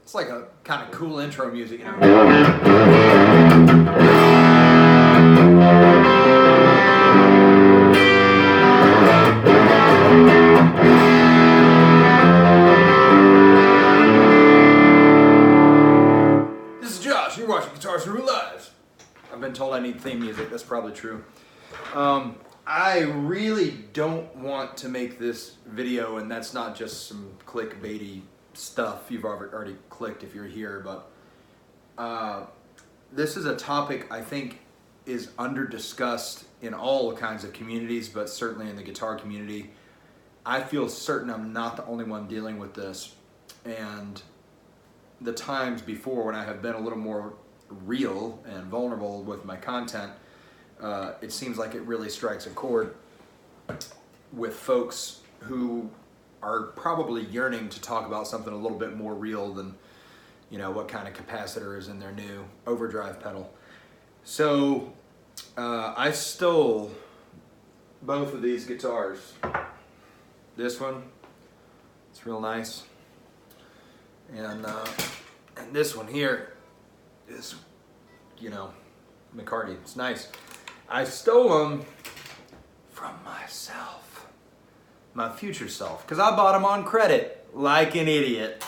It's like a kind of cool intro music, you know. This is Josh. You're watching Guitars Through Lives. I've been told I need theme music. That's probably true. I really don't want to make this video, and that's not just some clickbaity stuff you've already clicked if you're here, but this is a topic I think is under-discussed in all kinds of communities, but certainly in the guitar community. I feel certain I'm not the only one dealing with this, and the times before when I have been a little more real and vulnerable with my content, it seems like it really strikes a chord with folks who are probably yearning to talk about something a little bit more real than, you know, what kind of capacitor is in their new overdrive pedal. So I stole both of these guitars. This one, it's real nice, and this one here is, you know, McCarty. It's nice. I stole them from myself, my future self, because I bought them on credit like an idiot.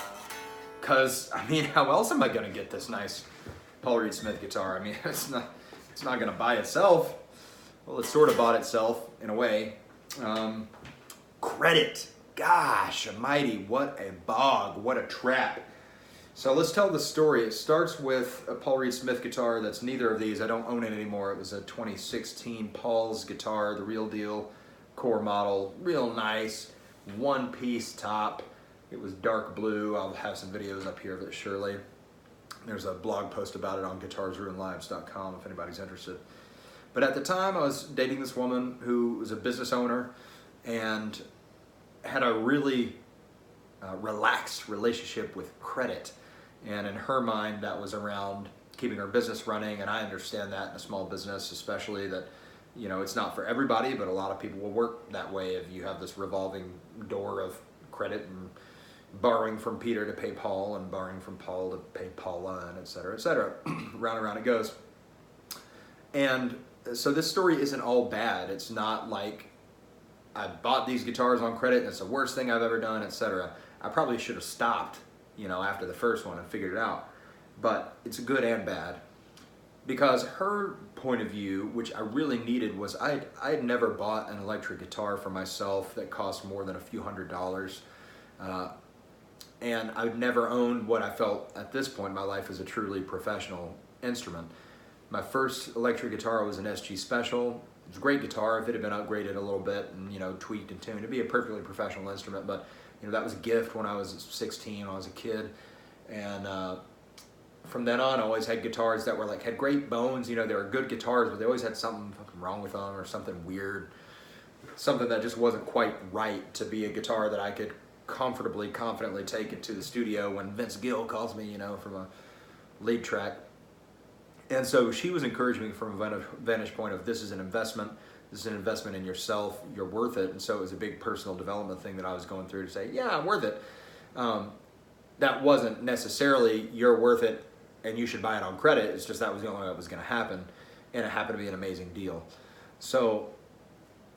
Because, I mean, how else am I going to get this nice Paul Reed Smith guitar? I mean, it's not going to buy itself. Well, it sort of bought itself in a way. Credit. Gosh almighty, what a bog, what a trap. So let's tell the story. It starts with a Paul Reed Smith guitar that's neither of these. I don't own it anymore. It was a 2016 Paul's guitar, the real deal, core model, real nice, one-piece top. It was dark blue. I'll have some videos up here of it surely. There's a blog post about it on guitarsruinlives.com if anybody's interested. But at the time, I was dating this woman who was a business owner and had a really relaxed relationship with credit. And in her mind, that was around keeping her business running. And I understand that in a small business, especially that, you know, it's not for everybody, but a lot of people will work that way if you have this revolving door of credit and borrowing from Peter to pay Paul and borrowing from Paul to pay Paula, and et cetera, et cetera. Round and round it goes. And so this story isn't all bad. It's not like I bought these guitars on credit and it's the worst thing I've ever done, et cetera. I probably should have stopped, you know, after the first one and figured it out. But it's good and bad. Because her point of view, which I really needed, was I had never bought an electric guitar for myself that cost more than a few $100s. And I'd never owned what I felt at this point in my life as a truly professional instrument. My first electric guitar was an SG Special. It was a great guitar. If it had been upgraded a little bit and, you know, tweaked and tuned, it'd be a perfectly professional instrument. But, you know, that was a gift when I was 16, when I was a kid. And from then on, I always had guitars that were like, had great bones. You know, they were good guitars, but they always had something fucking wrong with them or something weird. Something that just wasn't quite right to be a guitar that I could comfortably, confidently take it to the studio when Vince Gill calls me, you know, from a lead track. And so she was encouraging me from a vantage point of, this is an investment. This is an investment in yourself. You're worth it. And so it was a big personal development thing that I was going through to say, yeah, I'm worth it. That wasn't necessarily you're worth it and you should buy it on credit. It's just that was the only way that was going to happen. And it happened to be an amazing deal. So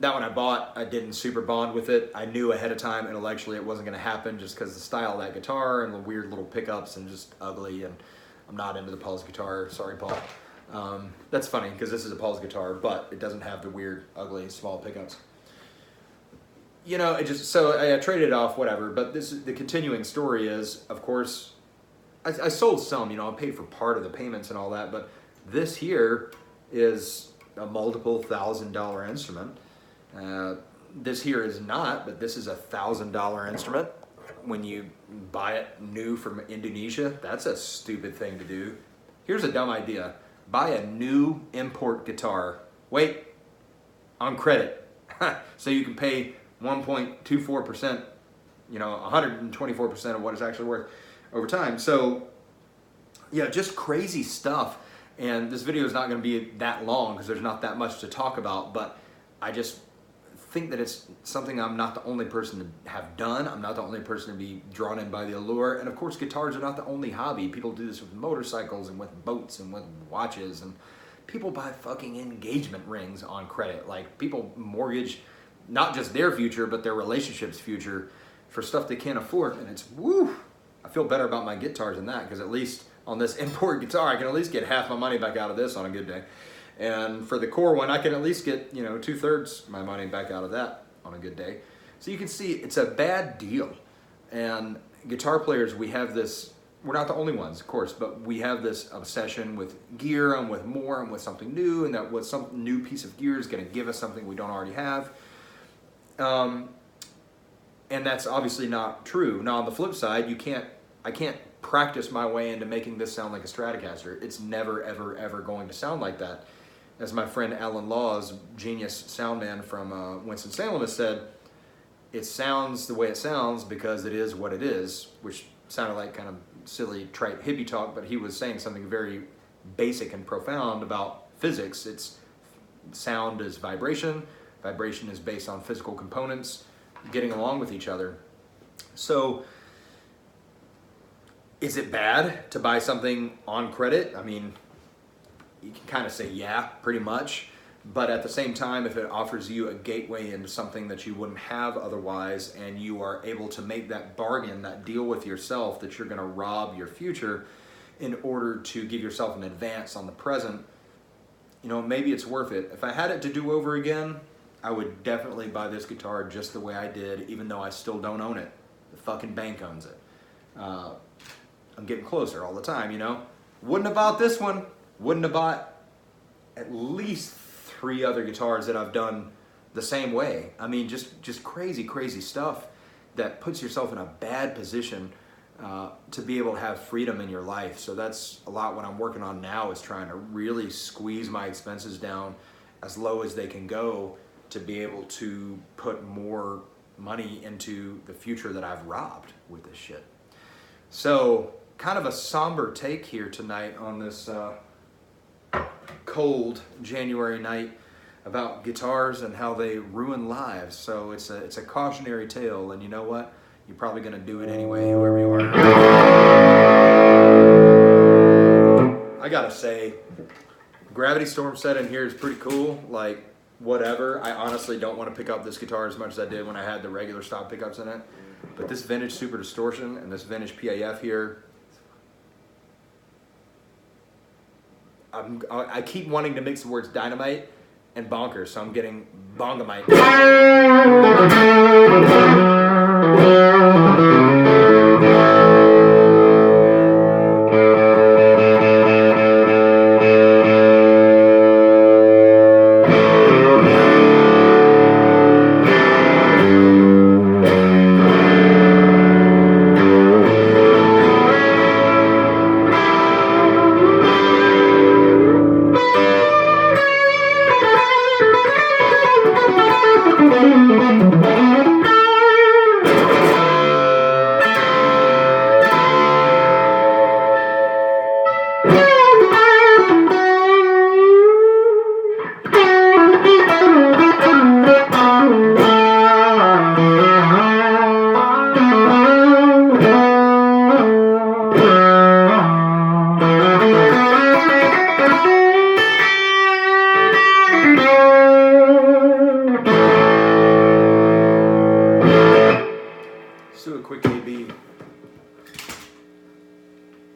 that one I bought, I didn't super bond with it. I knew ahead of time intellectually it wasn't going to happen just because the style of that guitar and the weird little pickups and just ugly, and I'm not into the Paul's guitar. Sorry, Paul. That's funny because this is a Paul's guitar, but it doesn't have the weird, ugly, small pickups. You know, it just, so I traded it off, whatever. But the continuing story is, of course, I sold some, you know, I paid for part of the payments and all that, but this here is a multiple $1,000 instrument. This here is not, but this is a $1,000 instrument. When you buy it new from Indonesia, that's a stupid thing to do. Here's a dumb idea. Buy a new import guitar. Wait, on credit. So you can pay 1.24%, you know, 124% of what it's actually worth over time. So, yeah, just crazy stuff. And this video is not going to be that long because there's not that much to talk about, but I just think that it's something I'm not the only person to have done. I'm not the only person to be drawn in by the allure. And of course, guitars are not the only hobby. People do this with motorcycles and with boats and with watches, and people buy fucking engagement rings on credit. Like, people mortgage not just their future, but their relationship's future for stuff they can't afford. And it's, woo, I feel better about my guitars than that, because at least on this import guitar, I can at least get half my money back out of this on a good day. And for the core one, I can at least get, 2/3 my money back out of that on a good day. So you can see it's a bad deal. And guitar players, we have this, we're not the only ones, of course, but we have this obsession with gear and with more and with something new, and that what some new piece of gear is going to give us something we don't already have. And that's obviously not true. Now, on the flip side, I can't practice my way into making this sound like a Stratocaster. It's never, ever, ever going to sound like that. As my friend Alan Laws, genius sound man from Winston-Salem, has said, it sounds the way it sounds because it is what it is, which sounded like kind of silly, trite hippie talk, but he was saying something very basic and profound about physics. It's sound is vibration. Vibration is based on physical components getting along with each other. So, is it bad to buy something on credit? I mean, you can kind of say yeah, pretty much. But at the same time, if it offers you a gateway into something that you wouldn't have otherwise, and you are able to make that bargain, that deal with yourself that you're going to rob your future in order to give yourself an advance on the present, maybe it's worth it. If I had it to do over again, I would definitely buy this guitar just the way I did, even though I still don't own it. The fucking bank owns it. I'm getting closer all the time, Wouldn't have bought this one. Wouldn't have bought at least 3 other guitars that I've done the same way. I mean, just crazy, crazy stuff that puts yourself in a bad position to be able to have freedom in your life. So that's a lot what I'm working on now, is trying to really squeeze my expenses down as low as they can go to be able to put more money into the future that I've robbed with this shit. So, kind of a somber take here tonight on this cold January night about guitars and how they ruin lives. So it's a cautionary tale, and you know what? You're probably going to do it anyway, whoever you are. I gotta say, Gravity Storm set in here is pretty cool. Like, whatever. I honestly don't want to pick up this guitar as much as I did when I had the regular stop pickups in it. But this vintage Super Distortion and this vintage PAF here, I keep wanting to mix the words dynamite and bonkers, so I'm getting bongamite.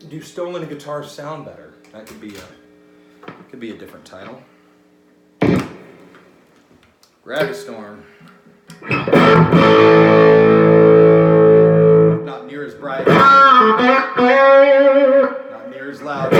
Do stolen guitars sound better? That could be a different title. Gravity Storm. Not near as bright. Not near as loud.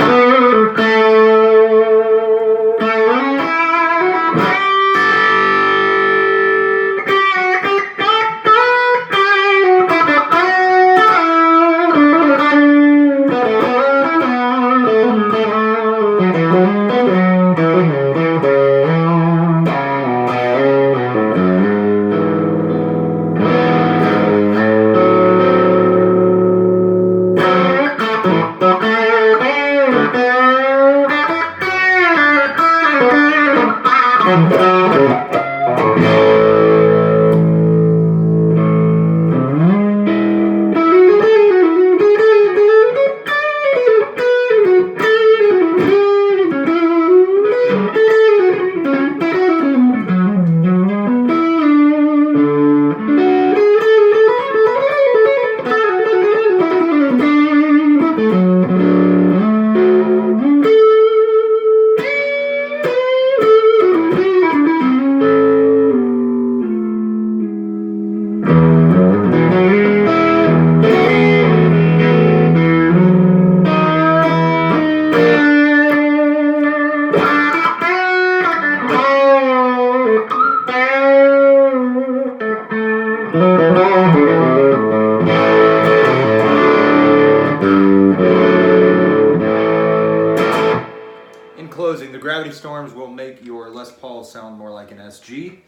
Mighty Storms will make your Les Paul sound more like an SG,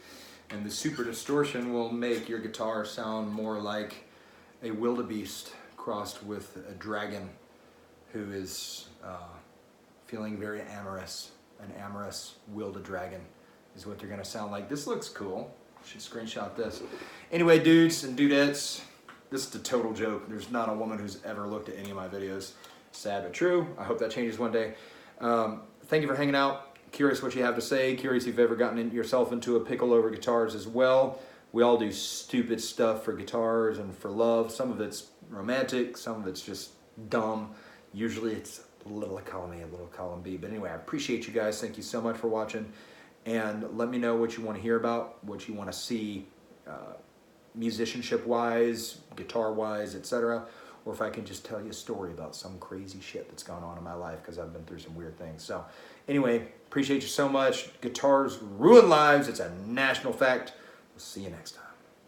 and the Super Distortion will make your guitar sound more like a wildebeest crossed with a dragon who is feeling very amorous. An amorous wilde-dragon is what they're gonna sound like. This looks cool. Should screenshot this. Anyway, dudes and dudettes, this is a total joke. There's not a woman who's ever looked at any of my videos. Sad but true. I hope that changes one day. Thank you for hanging out. Curious what you have to say. Curious if you've ever gotten yourself into a pickle over guitars as well. We all do stupid stuff for guitars and for love. Some of it's romantic, some of it's just dumb. Usually it's a little column A, a little column B. But anyway, I appreciate you guys. Thank you so much for watching. And let me know what you want to hear about, what you want to see musicianship-wise, guitar-wise, etc. Or if I can just tell you a story about some crazy shit that's gone on in my life because I've been through some weird things. So anyway, appreciate you so much. Guitars ruin lives. It's a national fact. We'll see you next time.